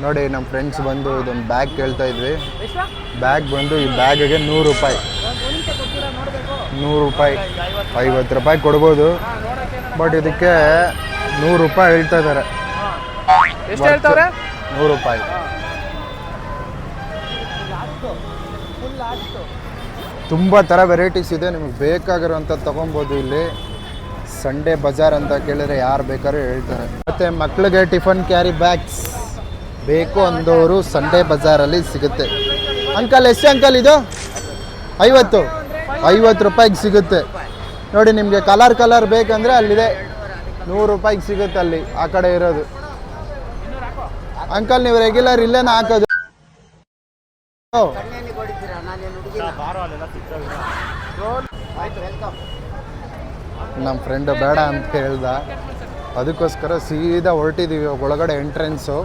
ನೋಡಿ ನಮ್ಮ ಫ್ರೆಂಡ್ಸ್ ಬಂದು ಇದೊಂದು ಬ್ಯಾಗ್ ಕೇಳ್ತಾ ಇದ್ವಿ. ಬ್ಯಾಗ್ ಬಂದು ಈ ಬ್ಯಾಗಿಗೆ 100 ರೂಪಾಯಿ, 100 ರೂಪಾಯಿ, 50 ರೂಪಾಯಿ ಕೊಡ್ಬೋದು. ಬಟ್ ಇದಕ್ಕೆ 100 ರೂಪಾಯಿ ಹೇಳ್ತಾ ಇದ್ದಾರೆ. 100 ರೂಪಾಯಿ. ತುಂಬ ಥರ ವೆರೈಟೀಸ್ ಇದೆ, ನಿಮಗೆ ಬೇಕಾಗಿರೋಂಥ ತೊಗೊಬೋದು. ಇಲ್ಲಿ ಸಂಡೇ ಬಜಾರ್ ಅಂತ ಕೇಳಿದ್ರೆ ಯಾರು ಬೇಕಾದ್ರೂ ಹೇಳ್ತಾರೆ. ಮತ್ತು ಮಕ್ಕಳಿಗೆ ಟಿಫನ್ ಕ್ಯಾರಿ ಬ್ಯಾಗ್ಸ್ ಬೇಕು ಅಂದವರು ಸಂಡೇ ಬಜಾರಲ್ಲಿ ಸಿಗುತ್ತೆ. ಅಂಕಲ್ ಎಷ್ಟು ಅಂಕಲ್ ಇದು? 50 ರೂಪಾಯಿಗೆ ಸಿಗುತ್ತೆ. ನೋಡಿ ನಿಮಗೆ ಕಲರ್ ಬೇಕಂದರೆ ಅಲ್ಲಿದೆ, 100 ರೂಪಾಯಿಗೆ ಸಿಗುತ್ತೆ ಅಲ್ಲಿ ಆ ಕಡೆ ಇರೋದು. ಅಂಕಲ್ ನೀವು ರೆಗ್ಯುಲರ್ ಇಲ್ಲೇನ ಹಾಕೋದು? ನಮ್ಮ ಫ್ರೆಂಡು ಬೇಡ ಅಂತ ಹೇಳ್ದ, ಅದಕ್ಕೋಸ್ಕರ ಸೀದಾ ಹೊರಟಿದ್ದೀವಿ ಒಳಗಡೆ ಎಂಟ್ರೆನ್ಸು.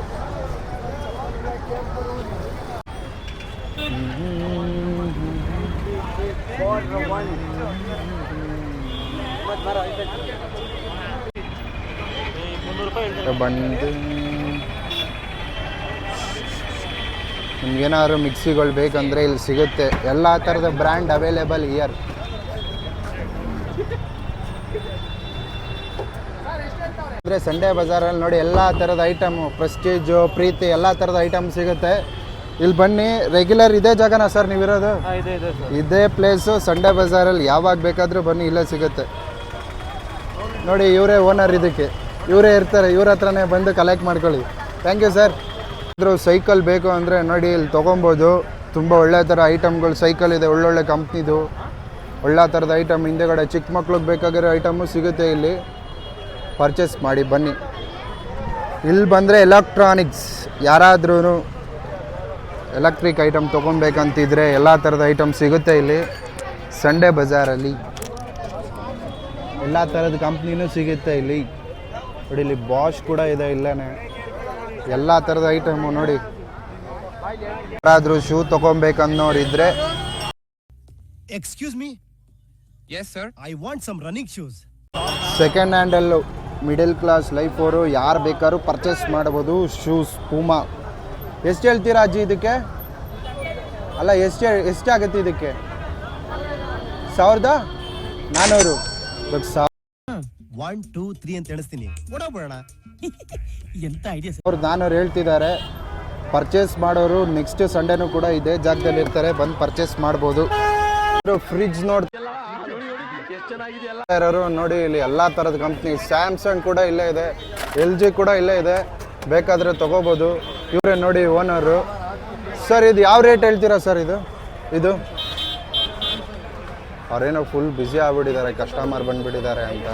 ಬಂದು ನಿಮ್ಗೇನಾದ್ರು ಮಿಕ್ಸಿಗಳು ಬೇಕಂದರೆ ಇಲ್ಲಿ ಸಿಗುತ್ತೆ. ಎಲ್ಲ ಥರದ ಬ್ರ್ಯಾಂಡ್ ಅವೈಲೇಬಲ್ ಇಯರ್. ಅಂದರೆ ಸಂಡೇ ಬಜಾರಲ್ಲಿ ನೋಡಿ ಎಲ್ಲ ಥರದ ಐಟಮು, ಪ್ರೆಸ್ಟೀಜು, ಪ್ರೀತಿ ಎಲ್ಲ ಥರದ ಐಟಮ್ ಸಿಗುತ್ತೆ. ಇಲ್ಲಿ ಬನ್ನಿ. ರೆಗ್ಯುಲರ್ ಇದೇ ಜಾಗನಾ ಸರ್ ನೀವಿರೋದು? ಇದೇ ಪ್ಲೇಸು ಸಂಡೇ ಬಜಾರಲ್ಲಿ. ಯಾವಾಗ ಬೇಕಾದರೂ ಬನ್ನಿ, ಇಲ್ಲೇ ಸಿಗುತ್ತೆ. ನೋಡಿ ಇವರೇ ಓನರ್, ಇದಕ್ಕೆ ಇವರೇ ಇರ್ತಾರೆ. ಇವ್ರ ಹತ್ರನೇ ಬಂದು ಕಲೆಕ್ಟ್ ಮಾಡ್ಕೊಳ್ಳಿ. Thank you sir. ಇದ್ರೂ ಸೈಕಲ್ ಬೇಕು ಅಂದರೆ ನೋಡಿ ಇಲ್ಲಿ ತೊಗೊಬೋದು. ತುಂಬ ಒಳ್ಳೆ ಥರ ಐಟಮ್ಗಳು ಸೈಕಲ್ ಇದೆ, ಒಳ್ಳೊಳ್ಳೆ ಕಂಪ್ನಿದು ಒಳ್ಳೆ ಥರದ ಐಟಮ್. ಹಿಂದೆಗಡೆ ಚಿಕ್ಕ ಮಕ್ಳಿಗೆ ಬೇಕಾಗಿರೋ ಐಟಮು ಸಿಗುತ್ತೆ ಇಲ್ಲಿ. ಪರ್ಚೇಸ್ ಮಾಡಿ ಬನ್ನಿ. ಇಲ್ಲಿ ಬಂದರೆ ಎಲೆಕ್ಟ್ರಾನಿಕ್ಸ್, ಯಾರಾದ್ರೂ ಎಲೆಕ್ಟ್ರಿಕ್ ಐಟಮ್ ತೊಗೊಬೇಕಂತಿದ್ರೆ ಎಲ್ಲ ಥರದ ಐಟಮ್ ಸಿಗುತ್ತೆ ಇಲ್ಲಿ ಸಂಡೇ ಬಜಾರಲ್ಲಿ. ಎಲ್ಲ ಥರದ ಕಂಪ್ನಿನೂ ಸಿಗುತ್ತೆ ಇಲ್ಲಿ. ನೋಡಿ ಇಲ್ಲಿ ಬಾಷ್ ಕೂಡ ಇದೆ ಇಲ್ಲೇ. ಎಲ್ಲ ಥರದ ಐಟಮು ನೋಡಿ. ಯಾರಾದರೂ ಶೂ ತೊಗೊಬೇಕನ್ನೋರಿದ್ರೆ. Excuse me. Yes sir, I want some running shoes. Second ಹ್ಯಾಂಡಲ್ಲು ಮಿಡಲ್ ಕ್ಲಾಸ್ ಲೈಫ್ ಅವರು ಯಾರು ಬೇಕಾದ್ರೂ ಪರ್ಚೇಸ್ ಮಾಡ್ಬೋದು. Shoes Puma. ಎಷ್ಟು ಹೇಳ್ತೀರಾ ಅಜ್ಜಿ ಇದಕ್ಕೆ? ಅಲ್ಲ ಎಷ್ಟಾಗುತ್ತೆ ಇದಕ್ಕೆ? 1400. ಬಟ್ 1 2 3 ಅಂತ ಎಣಿಸ್ತೀನಿ. ಓಡೋಣ. ಎಂತ ಐಡಿಯಾ ಸರ್? 400 ಹೇಳ್ತಿದ್ದಾರೆ. ಪರ್ಚೇಸ್ ಮಾಡೋರು ನೆಕ್ಸ್ಟ್ ಸಂಡೇನೂ ಕೂಡ ಇದೇ ಜಾಗದಲ್ಲಿ ಇರ್ತಾರೆ, ಬಂದು ಪರ್ಚೇಸ್ ಮಾಡ್ಬೋದು. ಫ್ರಿಡ್ಜ್ ನೋಡ್ತಿರೋರು ನೋಡಿ ಇಲ್ಲಿ ಎಲ್ಲ ಥರದ ಕಂಪ್ನಿ. ಸ್ಯಾಮ್ಸಂಗ್ ಕೂಡ ಇಲ್ಲೇ ಇದೆ, LG ಕೂಡ ಇಲ್ಲೇ ಇದೆ, ಬೇಕಾದರೆ ತೊಗೋಬೋದು. ಇವರೇ ನೋಡಿ ಓನರು. ಸರ್ ಇದು ಯಾವ ರೇಟ್ ಹೇಳ್ತೀರಾ ಸರ್? ಇದು ಅವರೇನೋ ಫುಲ್ ಬ್ಯುಸಿ ಆಗ್ಬಿಟ್ಟಿದ್ದಾರೆ, ಕಸ್ಟಮರ್ ಬಂದುಬಿಟ್ಟಿದ್ದಾರೆ ಅಂತ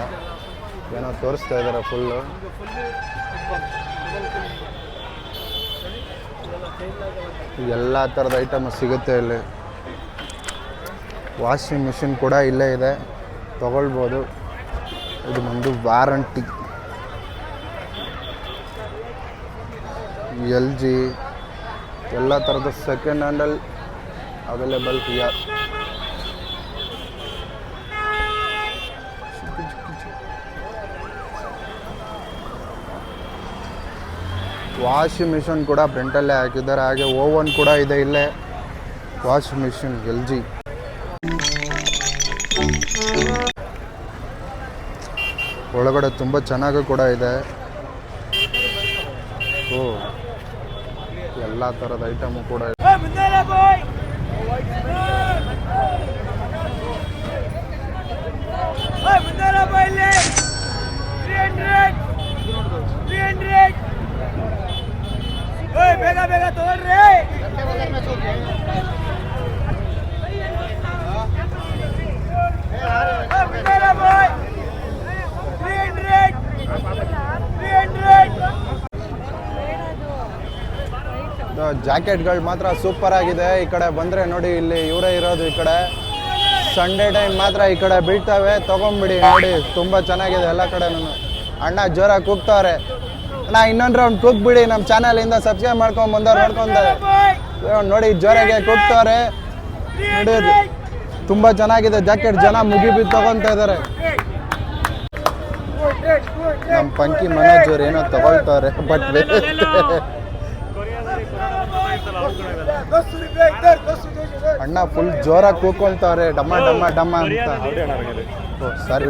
ಏನೋ ತೋರಿಸ್ತಾ ಇದ್ದಾರೆ ಫುಲ್ಲು. ಎಲ್ಲ ಥರದ ಐಟಮ್ ಸಿಗುತ್ತೆ ಇಲ್ಲಿ. ವಾಷಿಂಗ್ ಮಿಷಿನ್ ಕೂಡ ಇಲ್ಲೇ ಇದೆ, ತೊಗೊಳ್ಬೋದು. ಇದು ಒಂದು ವಾರಂಟಿ. LG ಎಲ್ಲ ಥರದ second handle available here. Washing machine ಕೂಡ ಫ್ರಂಟಲ್ಲೇ ಹಾಕಿದ್ದಾರೆ, ಹಾಗೆ ಓವನ್ ಕೂಡ ಇದೆ ಇಲ್ಲೇ. Washing machine LG. ಒಳಗಡೆ ತುಂಬ ಚೆನ್ನಾಗಿ ಕೂಡ ಇದೆ. ಓ ಎಲ್ಲ ಥರದ ಐಟಮು ಕೂಡ ಇದೆ. ಬೇಗ ಬೇಗ ತಗೊಳ್ರಿ. ಜಾಕೆಟ್ಗಳು ಮಾತ್ರ ಸೂಪರ್ ಆಗಿದೆ. ಈ ಕಡೆ ಬಂದರೆ ನೋಡಿ ಇಲ್ಲಿ ಇವರೇ ಇರೋದು. ಈ ಕಡೆ ಸಂಡೇ ಟೈಮ್ ಮಾತ್ರ ಈ ಕಡೆ ಬೀಳ್ತವೆ, ತೊಗೊಂಬಿಡಿ. ನೋಡಿ ತುಂಬ ಚೆನ್ನಾಗಿದೆ ಎಲ್ಲ ಕಡೆನೂ. ಅಣ್ಣ ಜೋರಾಗಿ ಕೂಗ್ತವ್ರೆ. ಅಣ್ಣ ಇನ್ನೊಂದು ರೌಂಡ್ ಕೂಗ್ಬಿಡಿ. ನಮ್ಮ ಚಾನಲಿಂದ ಸಬ್ಸ್ಕ್ರೈಬ್ ಮಾಡ್ಕೊಂಡು ಬಂದವ್ರು ನೋಡ್ಕೊಂತಾರೆ ನೋಡಿ, ಜೋರಾಗೆ ಕೂಗ್ತವ್ರೆ ನೋಡಿ. ತುಂಬ ಚೆನ್ನಾಗಿದೆ ಜಾಕೆಟ್, ಜನ ಮುಗಿಬಿದ್ದು ತೊಗೊತಾ ಇದ್ದಾರೆ. ನಮ್ಮ ಪಂಕಿ ಮನೋಜ್ ಅವ್ರು ಏನೋ ತಗೊಳ್ತವ್ರೆ, ಬಟ್ ಅಣ್ಣ ಫುಲ್ ಜೋರಾಗಿ ಕೂಕೊಂತವ್ರೆ ಡಮ್ಮ ಡಮ್ಮ ಡಮ್ಮ ಅಂತ. ಸರಿ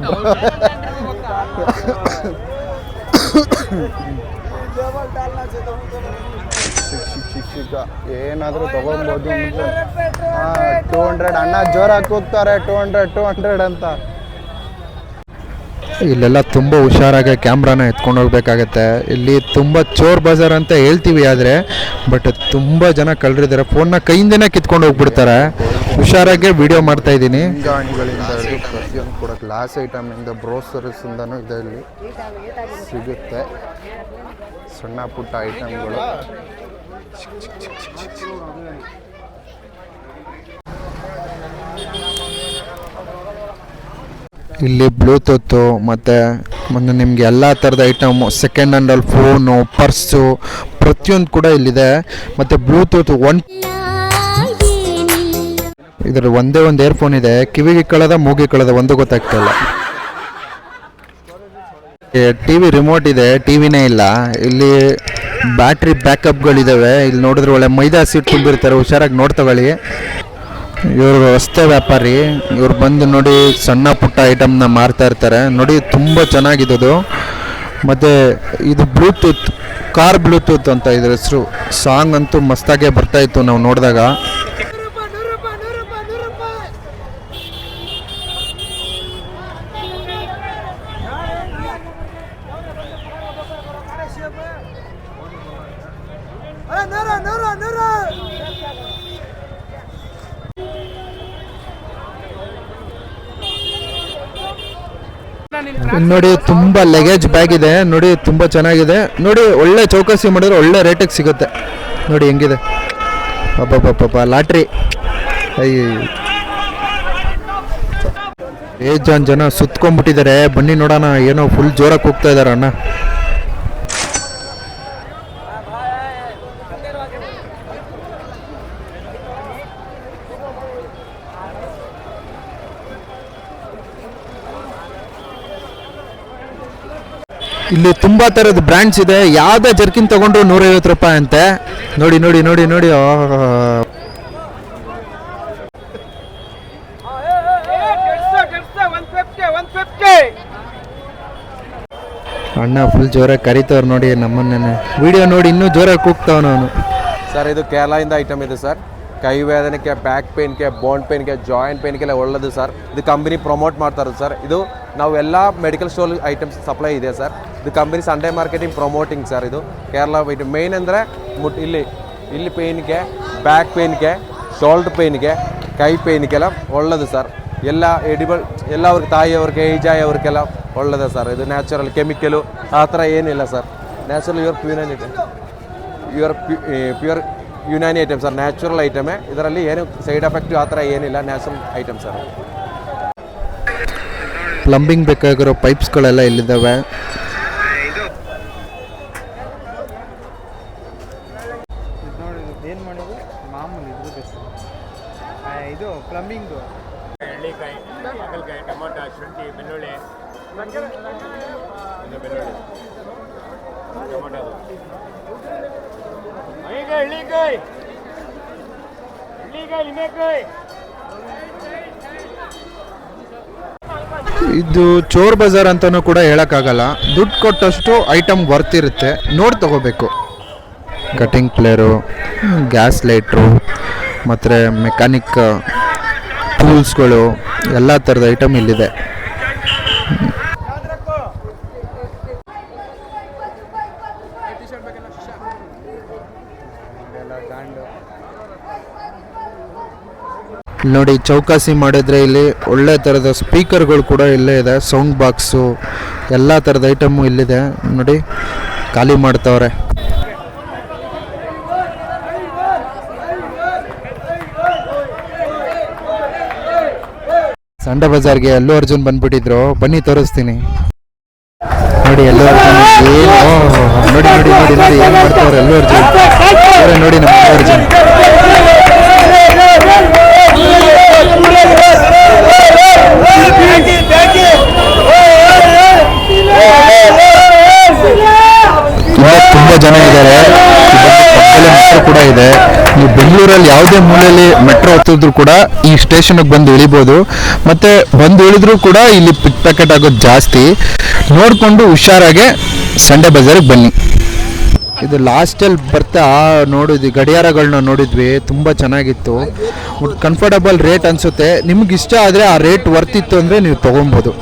ಶಿಕ್ಷಕ ಏನಾದರೂ ತಗೊಬೋದು. 200 ಅಣ್ಣ ಜೋರಾಗಿ ಕೂಗ್ತಾರೆ 200 ಅಂತ. ಇಲ್ಲೆಲ್ಲ ತುಂಬ ಹುಷಾರಾಗಿ ಕ್ಯಾಮ್ರಾನ ಎತ್ಕೊಂಡು ಹೋಗ್ಬೇಕಾಗತ್ತೆ. ಇಲ್ಲಿ ತುಂಬ ಚೋರ್ ಬಜಾರ್ ಅಂತ ಹೇಳ್ತೀವಿ, ಆದರೆ ಬಟ್ ತುಂಬ ಜನ ಕಳ್ಳರಿದ್ದಾರೆ. ಫೋನ್ನ ಕೈಯಿಂದನೇ ಕಿತ್ಕೊಂಡು ಹೋಗ್ಬಿಡ್ತಾರೆ. ಹುಷಾರಾಗೆ ವಿಡಿಯೋ ಮಾಡ್ತಾ ಇದ್ದೀನಿ. ಗಾಣಿಗಳಿಂದ ಪ್ರತಿಯೊಂದು ಕೂಡ ಗ್ಲಾಸ್ ಐಟಮಿಂದ ಗ್ರೋಸರೀಸಿಂದನೂ ಇದರಲ್ಲಿ ಸಿಗುತ್ತೆ. ಸಣ್ಣ ಪುಟ್ಟ ಐಟಮ್ಗಳು. ಇಲ್ಲಿ ಬ್ಲೂಟೂತು ಮತ್ತು ನಿಮಗೆ ಎಲ್ಲ ಥರದ ಐಟಮು, ಸೆಕೆಂಡ್ ಹ್ಯಾಂಡಲ್ಲಿ ಫೋನು, ಪರ್ಸು ಪ್ರತಿಯೊಂದು ಕೂಡ ಇಲ್ಲಿದೆ. ಮತ್ತು ಬ್ಲೂಟೂತ್ ಇದರಲ್ಲಿ ಒಂದೇ ಒಂದು ಇಯರ್ಫೋನ್ ಇದೆ. ಕಿವಿಗೆ ಕಳೆದ ಮೂಗಿ ಕಳೆದ ಒಂದು ಗೊತ್ತಾಗ್ತಾಯಿಲ್ಲ. ಟಿ ವಿ ರಿಮೋಟ್ ಇದೆ, ಟಿ ವಿನೇ ಇಲ್ಲ. ಇಲ್ಲಿ ಬ್ಯಾಟ್ರಿ ಬ್ಯಾಕಪ್ಗಳಿದ್ದಾವೆ. ಇಲ್ಲಿ ನೋಡಿದ್ರೆ ಒಳ್ಳೆ ಮೈದಾ ಸೀಟ್ ತುಂಬಿರ್ತಾರೆ, ಹುಷಾರಾಗಿ ನೋಡ್ತಗೊಳ್ಳಿ. ಇವರು ರಸ್ತೆ ವ್ಯಾಪಾರಿ. ಇವ್ರು ಬಂದು ನೋಡಿ ಸಣ್ಣ ಪುಟ್ಟ ಐಟಮ್ನ ಮಾರ್ತಾ ಇರ್ತಾರೆ. ನೋಡಿ ತುಂಬ ಚೆನ್ನಾಗಿದ್ದು. ಮತ್ತು ಇದು ಬ್ಲೂಟೂತ್, ಕಾರ್ ಬ್ಲೂಟೂತ್ ಅಂತ ಇದ್ರ ಹೆಸರು. ಸಾಂಗ್ ಅಂತೂ ಮಸ್ತಾಗೆ ಬರ್ತಾಯಿತ್ತು ನಾವು ನೋಡಿದಾಗ. ನೋಡಿ ತುಂಬ ಲಗೇಜ್ ಬ್ಯಾಗ್ ಇದೆ. ನೋಡಿ ತುಂಬ ಚೆನ್ನಾಗಿದೆ. ನೋಡಿ ಒಳ್ಳೆ ಚೌಕಾಸಿ ಮಾಡಿದ್ರೆ ಒಳ್ಳೆ ರೇಟಿಗೆ ಸಿಗುತ್ತೆ. ನೋಡಿ ಹೆಂಗಿದೆ. ಅಬ್ಬಬ್ಬಬ್ಬ ಲಾಟ್ರಿ. ಜನ ಸುತ್ಕೊಂಡ್ಬಿಟ್ಟಿದ್ದಾರೆ. ಬನ್ನಿ ನೋಡೋಣ. ಏನೋ ಫುಲ್ ಜೋರಾಗಿ ಹೋಗ್ತಾ ಇದಾರೆ ಅಣ್ಣ. ಇಲ್ಲಿ ತುಂಬ ಥರದ ಬ್ರ್ಯಾಂಡ್ಸ್ ಇದೆ. ಯಾವುದೇ ಜರ್ಕಿನ್ ತಗೊಂಡ್ರು 150 ರೂಪಾಯಿ ಅಂತೆ. ನೋಡಿ ನೋಡಿ ನೋಡಿ ನೋಡಿ. ಅಣ್ಣ ಫುಲ್ ಜೋರಾಗಿ ಕರಿತವ್ರು ನೋಡಿ ನಮ್ಮನ್ನೇ. ವಿಡಿಯೋ ನೋಡಿ ಇನ್ನೂ ಜೋರಾಗಿ ಕೂಗ್ತಾವ ನಾನು. ಸರ್ ಇದು ಕೇರಳದಿಂದ ಐಟಮ್ ಇದೆ ಸರ್. ಕೈ ವೇದನೆಗೆ, ಬ್ಯಾಕ್ ಪೇನ್ಗೆ, ಬೋನ್ ಪೇನ್ಗೆ, ಜಾಯಿಂಟ್ ಪೇನ್ಗೆಲ್ಲ ಒಳ್ಳೆಯದು ಸರ್. ಇದು ಕಂಪನಿ ಪ್ರಮೋಟ್ ಮಾಡ್ತಾರೆ ಸರ್. ಇದು ನಾವು ಎಲ್ಲ ಮೆಡಿಕಲ್ ಸ್ಟೋರ್ ಐಟಮ್ಸ್ ಸಪ್ಲೈ ಇದೆ ಸರ್. ಇದು company Sunday marketing promoting sir. ಇದು ಕೇರಳ ಐಟಮ್ ಮೇನ್ ಅಂದರೆ ಇಲ್ಲಿ ಪೇನ್ಗೆ, ಬ್ಯಾಕ್ ಪೇನ್ಗೆ, ಶೋಲ್ಡರ್ ಪೇನ್ಗೆ, ಕೈ ಪೇನ್ಗೆಲ್ಲ ಒಳ್ಳೆಯದು ಸರ್. ಎಲ್ಲ ಎಡಿಬಲ್ ಎಲ್ಲ ಅವ್ರಿಗೆ ತಾಯಿಯವ್ರಿಗೆ, ಏಜ್ ಆಯವ್ರಿಗೆಲ್ಲ ಒಳ್ಳೆಯದು ಸರ್. ಇದು ನ್ಯಾಚುರಲ್, ಕೆಮಿಕಲು ಆ ಥರ ಏನಿಲ್ಲ sir. Natural pure Unani item sir. Natural ಐಟಮೇ. ಇದರಲ್ಲಿ ಏನು ಸೈಡ್ ಎಫೆಕ್ಟ್ ಆ ಥರ ಏನಿಲ್ಲ. Natural item sir. ಪ್ಲಂಬಿಂಗ್ ಬೇಕಾಗಿರೋ ಪೈಪ್ಸ್ಗಳೆಲ್ಲ ಇಲ್ಲಿದ್ದಾವೆ. ಏನು ಮಾಡೋದು ಮಾಮೂಲಿ ಇದು ಪ್ಲಂಬಿಂಗು. ಎಳ್ಳಿಕಾಯಿ, ಹಾಗಲಕಾಯಿ, ಟೊಮೊಟೊ, ಶುಂಠಿ, ಬೆಳ್ಳುಳ್ಳಿ, ಟೊಮೊಟೊ, ಎಳ್ಳಿಕಾಯಿ, ನಿಂಬೆಕಾಯಿ. ಇದು ಚೋರ್ ಬಜಾರ್ ಅಂತಲೂ ಕೂಡ ಹೇಳೋಕ್ಕಾಗಲ್ಲ. ದುಡ್ಡು ಕೊಟ್ಟಷ್ಟು ಐಟಮ್ ವರ್ತ್ ಇರುತ್ತೆ. ನೋಡಿ ತಗೋಬೇಕು. ಕಟಿಂಗ್ ಪ್ಲೇರು, ಗ್ಯಾಸ್ ಲೈಟ್ರು, ಮತ್ತು ಮೆಕ್ಯಾನಿಕ್ ಟೂಲ್ಸ್ಗಳು ಎಲ್ಲ ಥರದ ಐಟಮ್ ಇಲ್ಲಿದೆ. ನೋಡಿ ಚೌಕಾಸಿ ಮಾಡಿದ್ರೆ ಇಲ್ಲಿ ಒಳ್ಳೆ ಥರದ ಸ್ಪೀಕರ್ಗಳು ಕೂಡ ಇಲ್ಲೇ ಇದೆ. ಸೌಂಡ್ ಬಾಕ್ಸು ಎಲ್ಲ ಥರದ ಐಟಮ್ಮು ಇಲ್ಲಿದೆ. ನೋಡಿ ಖಾಲಿ ಮಾಡ್ತವ್ರೆ. ಸಂಡೆ ಬಜಾರ್ಗೆ ಅಲ್ಲು ಅರ್ಜುನ್ ಬಂದ್ಬಿಟ್ಟಿದ್ರು. ಬನ್ನಿ ತೋರಿಸ್ತೀನಿ. ನೋಡಿ ಅಲ್ಲು ಅರ್ಜುನ್ ನೋಡಿ ನೋಡಿ ನೋಡಿ ನೋಡಿ ಏನು ಮಾಡ್ತಾವ್ರೆ ಅಲ್ಲು ಅರ್ಜುನ್. ನೋಡಿ ನಮ್ಮ ಅಲ್ಲು ಅರ್ಜುನ್. ತುಂಬ ಜನ ಇದ್ದಾರೆ. ಕೂಡ ಇದೆ. ನೀವು ಬೆಂಗಳೂರಲ್ಲಿ ಯಾವುದೇ ಮೂಲೆಯಲ್ಲಿ ಮೆಟ್ರೋ ಹತ್ತಿದ್ರು ಕೂಡ ಈ ಸ್ಟೇಷನ್ಗೆ ಬಂದು ಇಳಿಬೋದು. ಮತ್ತು ಬಂದು ಇಳಿದ್ರೂ ಕೂಡ ಇಲ್ಲಿ ಪಿಕ್ ಪ್ಯಾಕೆಟ್ ಆಗೋದು ಜಾಸ್ತಿ. ನೋಡಿಕೊಂಡು ಹುಷಾರಾಗೆ ಸಂಡೇ ಬಜಾರಿಗೆ ಬನ್ನಿ. ಇದು ಲಾಸ್ಟಲ್ಲಿ ಬರ್ತಾ ನೋಡಿದ್ವಿ, ಗಡಿಯಾರಗಳನ್ನ ನೋಡಿದ್ವಿ, ತುಂಬ ಚೆನ್ನಾಗಿತ್ತು. ಕಂಫರ್ಟಬಲ್ ರೇಟ್ ಅನಿಸುತ್ತೆ. ನಿಮ್ಗೆ ಇಷ್ಟ ಆದರೆ ಆ ರೇಟ್ ವರ್ತಿತ್ತು ಅಂದರೆ ನೀವು ತೊಗೊಬೋದು.